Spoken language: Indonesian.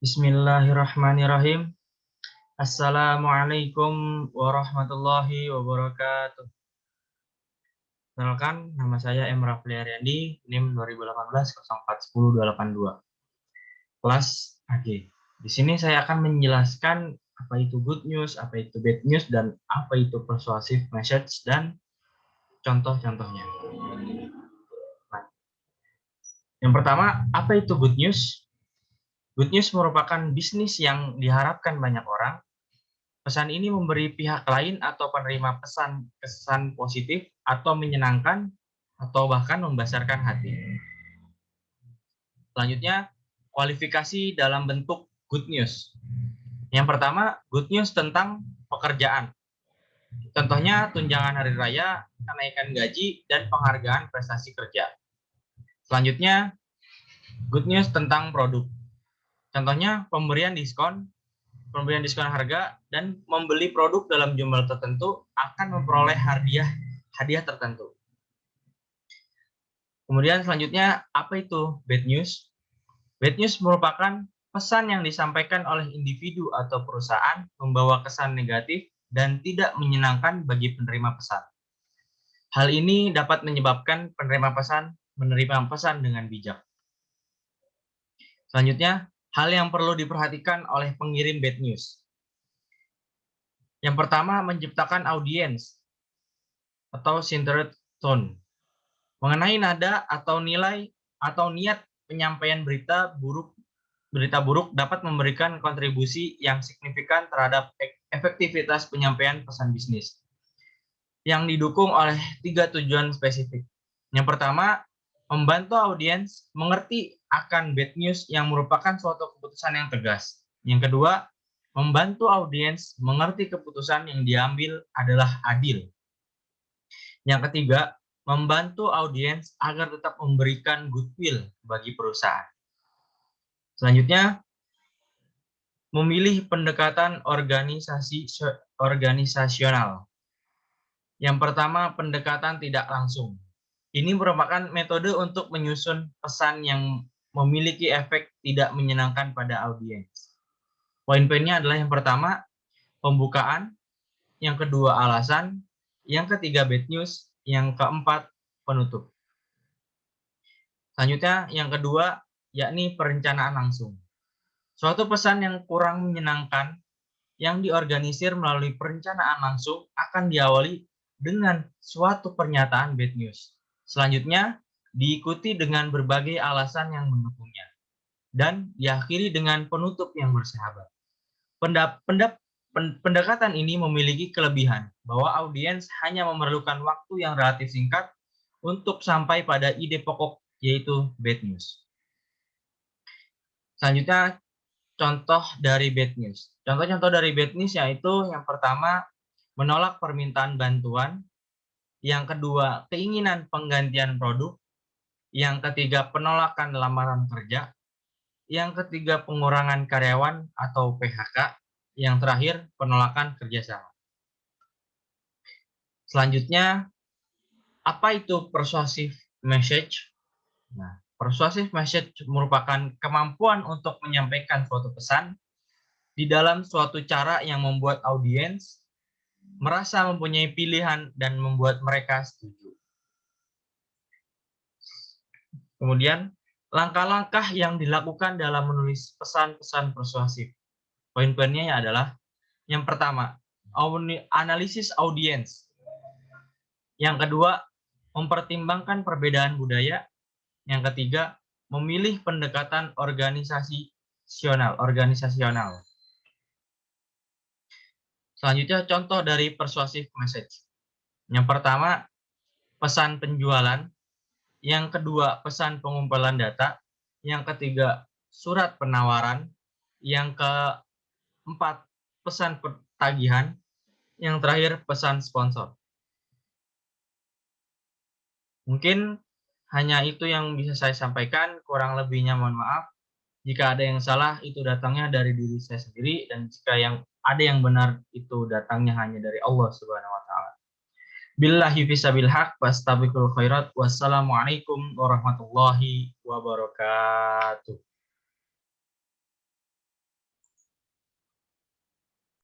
Bismillahirrahmanirrahim. Assalamualaikum warahmatullahi wabarakatuh. Perkenalkan, nama saya M. Rafli Aryandi, NIM 2018-04-10-282, kelas AG. Di sini saya akan menjelaskan apa itu good news, apa itu bad news, dan apa itu persuasive message, dan contoh-contohnya. Nah, yang pertama, apa itu good news? Good news merupakan bisnis yang diharapkan banyak orang. Pesan ini memberi pihak lain atau penerima pesan kesan positif atau menyenangkan atau bahkan membesarkan hati. Selanjutnya, kualifikasi dalam bentuk good news. Yang pertama, good news tentang pekerjaan. Contohnya tunjangan hari raya, kenaikan gaji, dan penghargaan prestasi kerja. Selanjutnya, good news tentang produk. Contohnya pemberian diskon harga, dan membeli produk dalam jumlah tertentu akan memperoleh hadiah tertentu. Kemudian selanjutnya, apa itu bad news? Bad news merupakan pesan yang disampaikan oleh individu atau perusahaan membawa kesan negatif dan tidak menyenangkan bagi penerima pesan. Hal ini dapat menyebabkan penerima pesan menerima pesan dengan bijak. Selanjutnya, hal yang perlu diperhatikan oleh pengirim bad news. Yang pertama, menciptakan audiens atau centered tone mengenai nada atau nilai atau niat penyampaian berita buruk dapat memberikan kontribusi yang signifikan terhadap efektivitas penyampaian pesan bisnis yang didukung oleh 3 tujuan spesifik. Yang pertama, membantu audiens mengerti akan bad news yang merupakan suatu keputusan yang tegas. Yang kedua, membantu audiens mengerti keputusan yang diambil adalah adil. Yang ketiga, membantu audiens agar tetap memberikan goodwill bagi perusahaan. Selanjutnya, memilih pendekatan organisasional. Yang pertama, pendekatan tidak langsung. Ini merupakan metode untuk menyusun pesan yang memiliki efek tidak menyenangkan pada audiens. Poin-poinnya adalah yang pertama, pembukaan, yang kedua alasan, yang ketiga bad news, yang keempat penutup. Selanjutnya yang kedua yakni perencanaan langsung. Suatu pesan yang kurang menyenangkan yang diorganisir melalui perencanaan langsung akan diawali dengan suatu pernyataan bad news. Selanjutnya diikuti dengan berbagai alasan yang mendukungnya dan diakhiri dengan penutup yang bersahabat. Pendekatan ini memiliki kelebihan bahwa audiens hanya memerlukan waktu yang relatif singkat untuk sampai pada ide pokok, yaitu bad news. Selanjutnya, contoh dari bad news. Contoh-contoh dari bad news yaitu yang pertama, menolak permintaan bantuan. Yang kedua, keinginan penggantian produk. Yang ketiga, penolakan lamaran kerja. Yang ketiga, pengurangan karyawan atau PHK. Yang terakhir, penolakan kerjasama. Selanjutnya, apa itu persuasive message? Nah, persuasive message merupakan kemampuan untuk menyampaikan suatu pesan di dalam suatu cara yang membuat audiens merasa mempunyai pilihan dan membuat mereka setuju. Kemudian, langkah-langkah yang dilakukan dalam menulis pesan-pesan persuasif. Poin-poinnya adalah yang pertama, analisis audiens. Yang kedua, mempertimbangkan perbedaan budaya. Yang ketiga, memilih pendekatan organisasional. Selanjutnya, contoh dari persuasive message. Yang pertama, pesan penjualan. Yang kedua, pesan pengumpulan data. Yang ketiga, surat penawaran. Yang keempat, pesan tagihan. Yang terakhir, pesan sponsor. Mungkin hanya itu yang bisa saya sampaikan, kurang lebihnya mohon maaf. Jika ada yang salah, itu datangnya dari diri saya sendiri, dan jika ada yang benar, itu datangnya hanya dari Allah Subhanahu wa Ta'ala. Billahi fisabil haq, wastabiqul khairat, wassalamualaikum warahmatullahi wabarakatuh.